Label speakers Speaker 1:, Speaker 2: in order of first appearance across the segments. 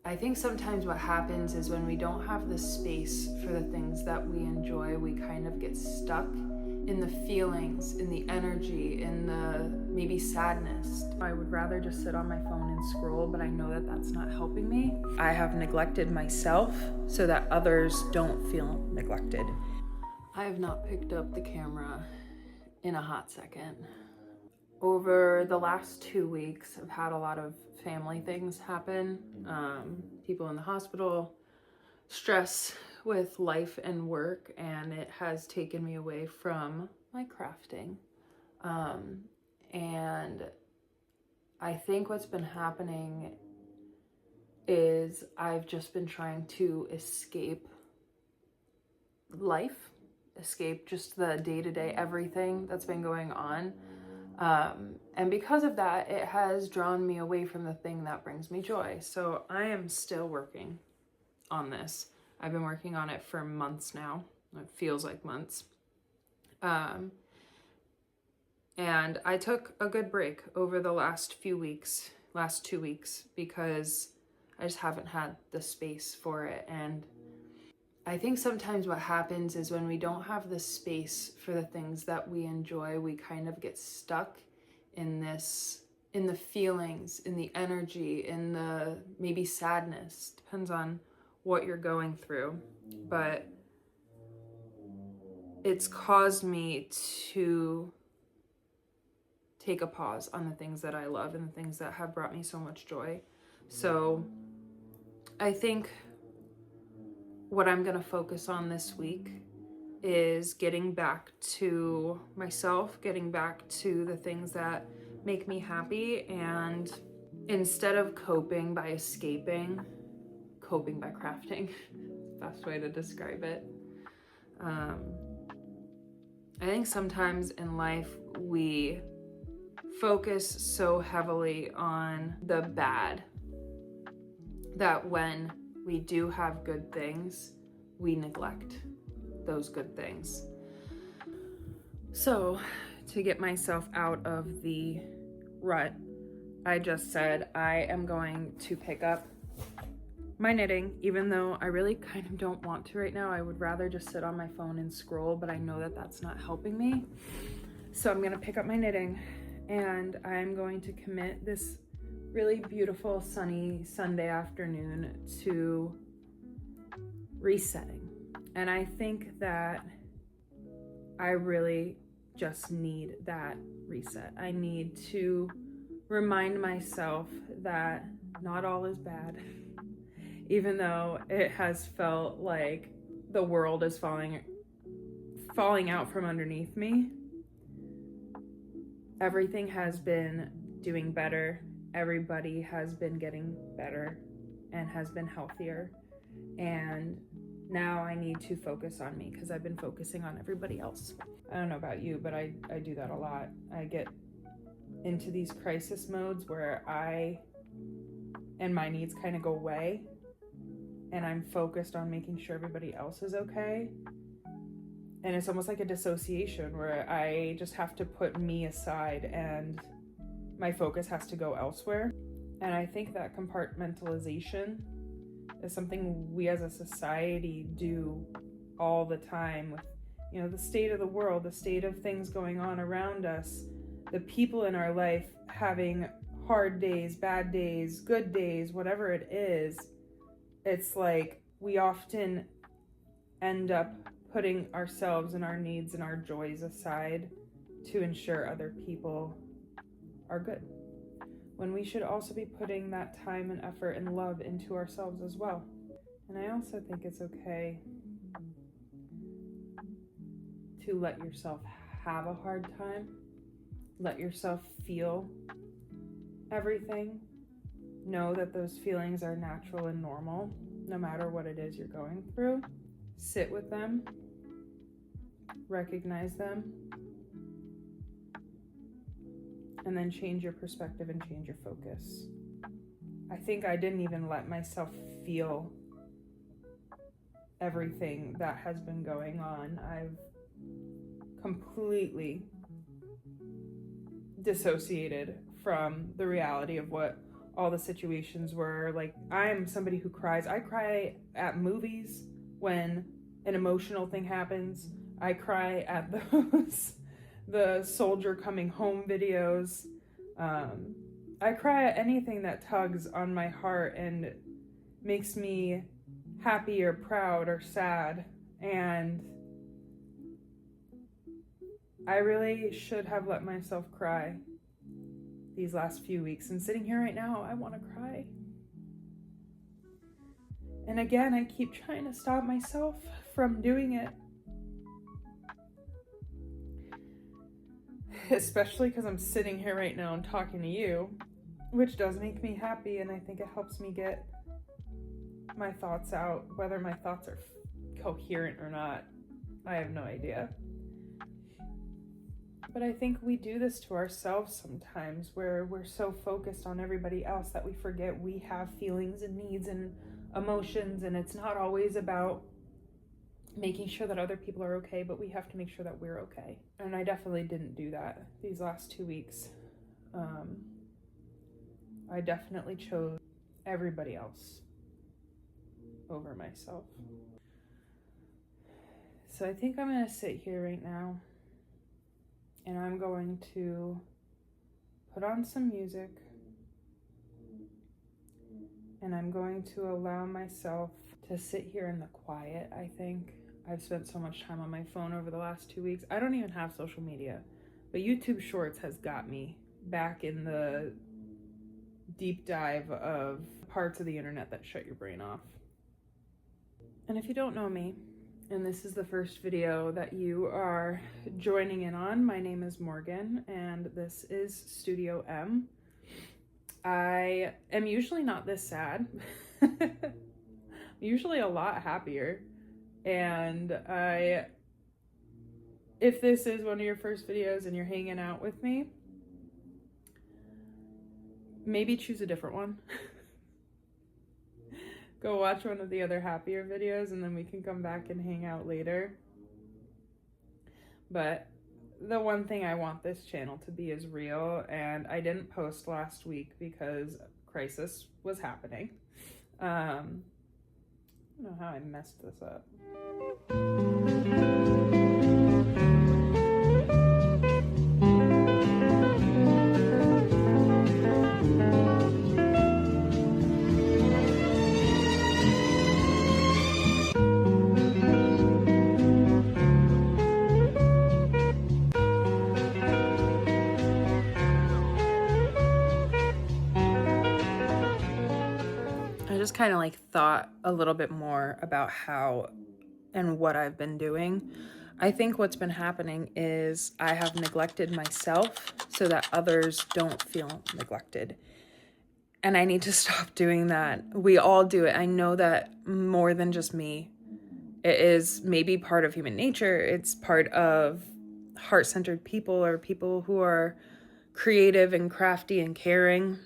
Speaker 1: I think sometimes what happens is when we don't have the space for the things that we enjoy, we kind of get stuck in the feelings, in the energy, in the maybe sadness. I would rather just sit on my phone and scroll, but I know that that's not helping me. I have neglected myself so that others don't feel neglected. I have not picked up the camera in a hot second. Over the last 2 weeks, I've had a lot of family things happen. People in the hospital, stress with life and work, and it has taken me away from my crafting. And I think what's been happening is I've just been trying to escape life, escape just the day-to-day everything that's been going on. And because of that, it has drawn me away from the thing that brings me joy. So I am still working on this. I've been working on it for months now. It feels like months. And I took a good break over the last 2 weeks, because I just haven't had the space for it. And I think sometimes what happens is when we don't have the space for the things that we enjoy, we kind of get stuck in the feelings, in the energy, in the maybe sadness, depends on what you're going through. But it's caused me to take a pause on the things that I love and the things that have brought me so much joy. So I think what I'm going to focus on this week is getting back to myself, getting back to the things that make me happy, and instead of coping by escaping, coping by crafting, best way to describe it. I think sometimes in life we focus so heavily on the bad that when we do have good things, we neglect those good things. So, to get myself out of the rut, I just said I am going to pick up my knitting, even though I really kind of don't want to right now. I would rather just sit on my phone and scroll, but I know that that's not helping me. So I'm going to pick up my knitting, and I'm going to commit this really beautiful sunny Sunday afternoon to resetting. And I think that I really just need that reset. I need to remind myself that not all is bad. Even though it has felt like the world is falling out from underneath me, everything has been doing better. Everybody has been getting better and has been healthier. And now I need to focus on me because I've been focusing on everybody else. I don't know about you, but I do that a lot. I get into these crisis modes where I and my needs kind of go away, and I'm focused on making sure everybody else is okay. And it's almost like a dissociation where I just have to put me aside and my focus has to go elsewhere. And I think that compartmentalization is something we as a society do all the time with, the state of the world, the state of things going on around us, the people in our life having hard days, bad days, good days, whatever it is. It's like we often end up putting ourselves and our needs and our joys aside to ensure other people are good, when we should also be putting that time and effort and love into ourselves as well. And I also think it's okay to let yourself have a hard time, let yourself feel everything. Know that those feelings are natural and normal, no matter what it is you're going through. Sit with them, recognize them, and then change your perspective and change your focus. I think I didn't even let myself feel everything that has been going on. I've completely dissociated from the reality of what all the situations where, like, I'm somebody who cries. I cry at movies when an emotional thing happens. I cry at the soldier coming home videos. I cry at anything that tugs on my heart and makes me happy or proud or sad. And I really should have let myself cry these last few weeks. And sitting here right now, I want to cry. And again, I keep trying to stop myself from doing it. Especially because I'm sitting here right now and talking to you, which does make me happy, and I think it helps me get my thoughts out. Whether my thoughts are coherent or not, I have no idea. But I think we do this to ourselves sometimes, where we're so focused on everybody else that we forget we have feelings and needs and emotions, and it's not always about making sure that other people are okay, but we have to make sure that we're okay. And I definitely didn't do that these last 2 weeks. I definitely chose everybody else over myself. So I think I'm going to sit here right now, and I'm going to put on some music, and I'm going to allow myself to sit here in the quiet. I think I've spent so much time on my phone over the last 2 weeks. I don't even have social media, but YouTube Shorts has got me back in the deep dive of parts of the internet that shut your brain off. And if you don't know me, and this is the first video that you are joining in on, my name is Morgan, and this is Studio M. I am usually not this sad. I'm usually a lot happier. And if this is one of your first videos and you're hanging out with me, maybe choose a different one. Go watch one of the other happier videos, and then we can come back and hang out later. But the one thing I want this channel to be is real, and I didn't post last week because crisis was happening. I don't know how I messed this up. I just kind of like thought a little bit more about how and what I've been doing. I think what's been happening is I have neglected myself so that others don't feel neglected. And I need to stop doing that. We all do it. I know that more than just me. It is maybe part of human nature. It's part of heart-centered people, or people who are creative and crafty and caring.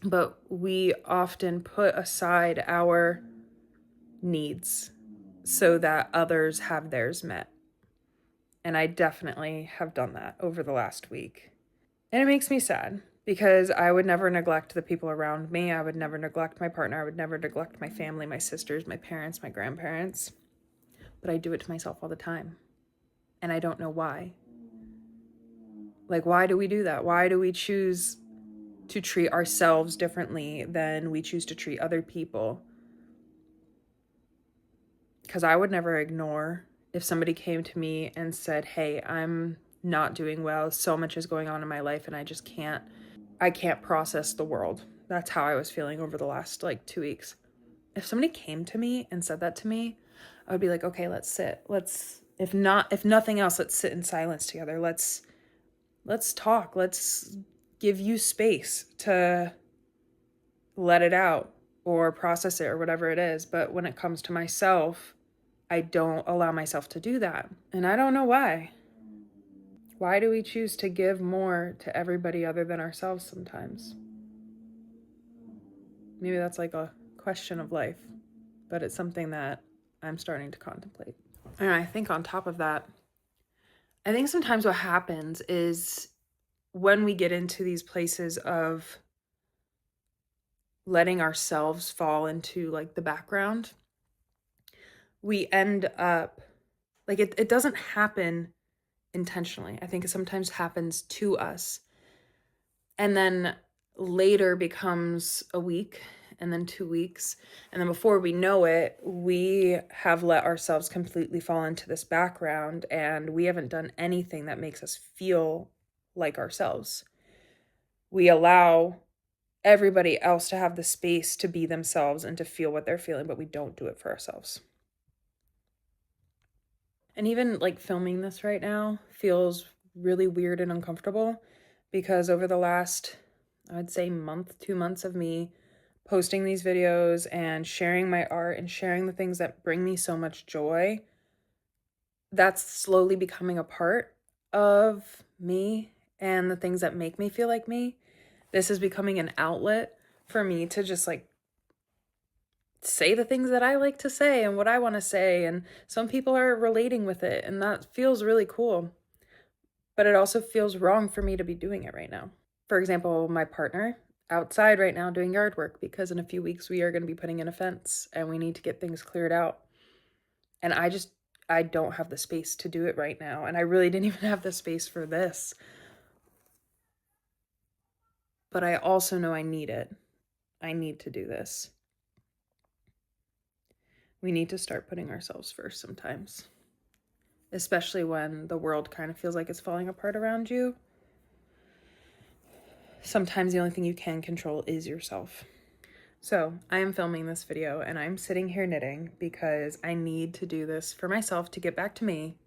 Speaker 1: But we often put aside our needs so that others have theirs met. And I definitely have done that over the last week. And it makes me sad, because I would never neglect the people around me. I would never neglect my partner. I would never neglect my family, my sisters, my parents, my grandparents. But I do it to myself all the time. And I don't know why. Like, why do we do that? Why do we choose to treat ourselves differently than we choose to treat other people? Because I would never ignore if somebody came to me and said, hey, I'm not doing well. So much is going on in my life, and I can't process the world. That's how I was feeling over the last 2 weeks. If somebody came to me and said that to me, I would be like, okay, let's sit. If nothing else, let's sit in silence together. Let's talk. Let's give you space to let it out or process it or whatever it is. But when it comes to myself, I don't allow myself to do that. And I don't know why. Why do we choose to give more to everybody other than ourselves sometimes? Maybe that's like a question of life, but it's something that I'm starting to contemplate. And I think on top of that, I think sometimes what happens is when we get into these places of letting ourselves fall into like the background, we end up like it doesn't happen intentionally. I think it sometimes happens to us and then later becomes a week and then 2 weeks. And then before we know it, we have let ourselves completely fall into this background and we haven't done anything that makes us feel like ourselves. We allow everybody else to have the space to be themselves and to feel what they're feeling, but we don't do it for ourselves. And even like filming this right now feels really weird and uncomfortable because over the last, I would say month, 2 months of me posting these videos and sharing my art and sharing the things that bring me so much joy, that's slowly becoming a part of me and the things that make me feel like me. This is becoming an outlet for me to just like say the things that I like to say and what I want to say. And some people are relating with it, and that feels really cool. But it also feels wrong for me to be doing it right now. For example, my partner outside right now doing yard work because in a few weeks we are going to be putting in a fence and we need to get things cleared out. And I don't have the space to do it right now. And I really didn't even have the space for this. But I also know I need it. I need to do this. We need to start putting ourselves first sometimes, especially when the world kind of feels like it's falling apart around you. Sometimes the only thing you can control is yourself. So I am filming this video and I'm sitting here knitting because I need to do this for myself to get back to me,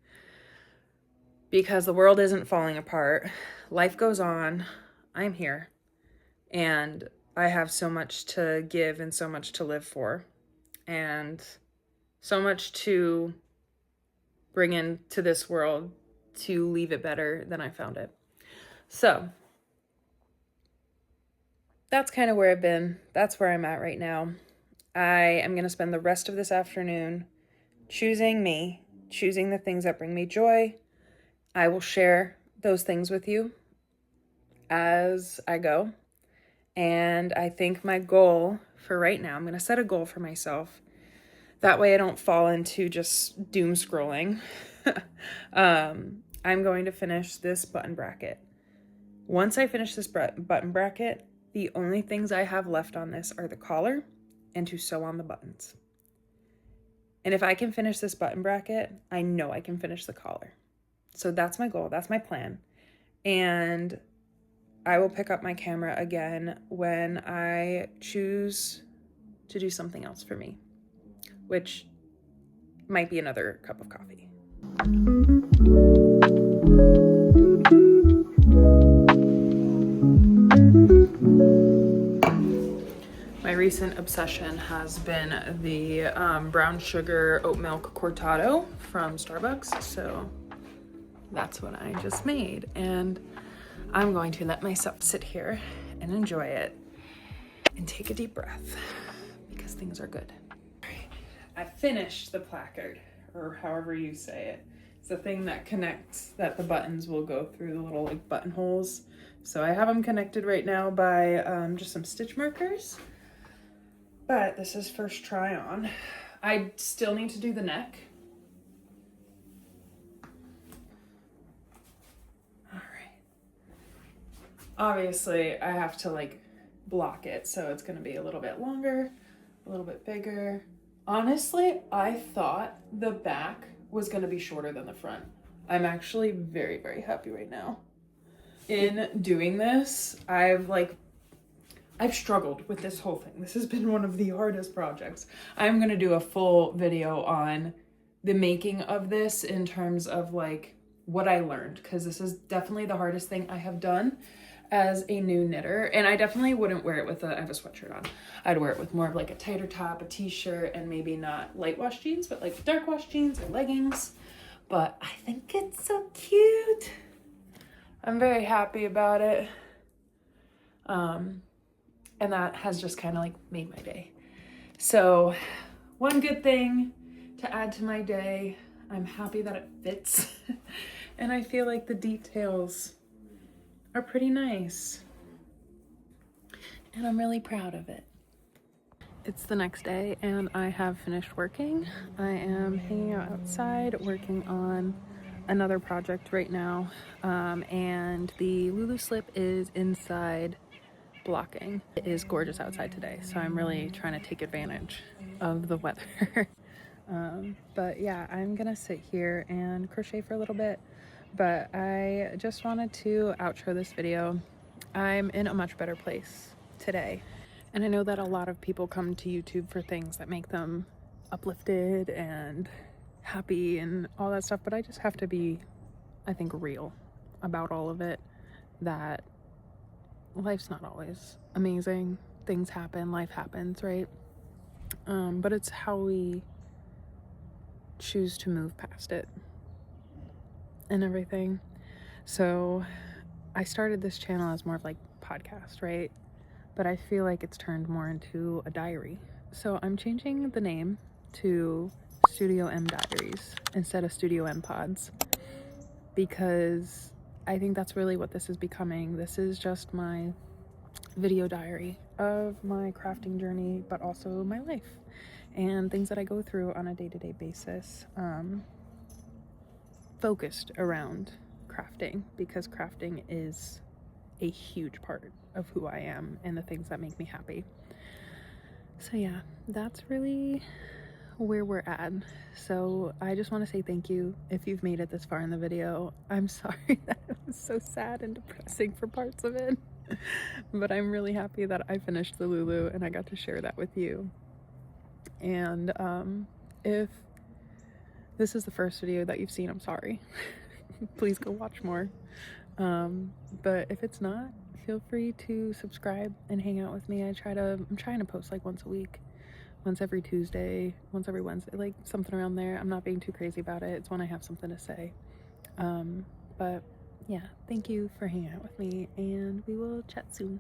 Speaker 1: because the world isn't falling apart. Life goes on. I'm here and I have so much to give and so much to live for and so much to bring into this world to leave it better than I found it. So that's kind of where I've been. That's where I'm at right now. I am going to spend the rest of this afternoon choosing me, choosing the things that bring me joy. I will share those things with you as I go. And I think my goal for right now, I'm going to set a goal for myself. That way I don't fall into just doom scrolling. I'm going to finish this button bracket. Once I finish this button bracket, the only things I have left on this are the collar and to sew on the buttons. And if I can finish this button bracket, I know I can finish the collar. So that's my goal. That's my plan. And I will pick up my camera again when I choose to do something else for me, which might be another cup of coffee. My recent obsession has been the brown sugar oat milk cortado from Starbucks. So that's what I just made. And I'm going to let myself sit here and enjoy it and take a deep breath because things are good. I finished the placard, or however you say it. It's the thing that connects, that the buttons will go through the little like buttonholes. So I have them connected right now by just some stitch markers. But this is first try on. I still need to do the neck. All right. Obviously, I have to like block it, so it's gonna be a little bit longer, a little bit bigger. Honestly, I thought the back was gonna be shorter than the front. I'm actually very, very happy right now. In doing this, I've struggled with this whole thing. This has been one of the hardest projects. I'm gonna do a full video on the making of this in terms of like what I learned, because this is definitely the hardest thing I have done as a new knitter. And I definitely wouldn't wear it with I have a sweatshirt on. I'd wear it with more of like a tighter top, a t-shirt, and maybe not light wash jeans, but like dark wash jeans or leggings. But I think it's so cute. I'm very happy about it. And that has just kind of like made my day. So one good thing to add to my day, I'm happy that it fits. And I feel like the details are pretty nice. And I'm really proud of it. It's the next day and I have finished working. I am hanging out outside working on another project right now, and the Lulu slip is inside blocking. It is gorgeous outside today, so I'm really trying to take advantage of the weather. But yeah, I'm gonna sit here and crochet for a little bit, but I just wanted to outro this video. I'm in a much better place today. And I know that a lot of people come to YouTube for things that make them uplifted and happy and all that stuff, but I just have to be, I think, real about all of it, that life's not always amazing. Things happen, life happens, right? But it's how we choose to move past it and everything. So I started this channel as more of like podcast, right? But I feel like it's turned more into a diary. So I'm changing the name to Studio M Diaries instead of Studio M Pods, because I think that's really what this is becoming. This is just my video diary of my crafting journey, but also my life and things that I go through on a day-to-day basis, focused around crafting, because crafting is a huge part of who I am and the things that make me happy. So yeah, that's really where we're at. So I just want to say thank you if you've made it this far in the video. I'm sorry that it was so sad and depressing for parts of it, but I'm really happy that I finished the Lulu and I got to share that with you. And if this is the first video that you've seen, I'm sorry. Please go watch more. But if it's not, feel free to subscribe and hang out with me. I'm trying to post like once a week, once every Tuesday, once every Wednesday, like something around there. I'm not being too crazy about it. It's when I have something to say. But yeah, thank you for hanging out with me, and we will chat soon.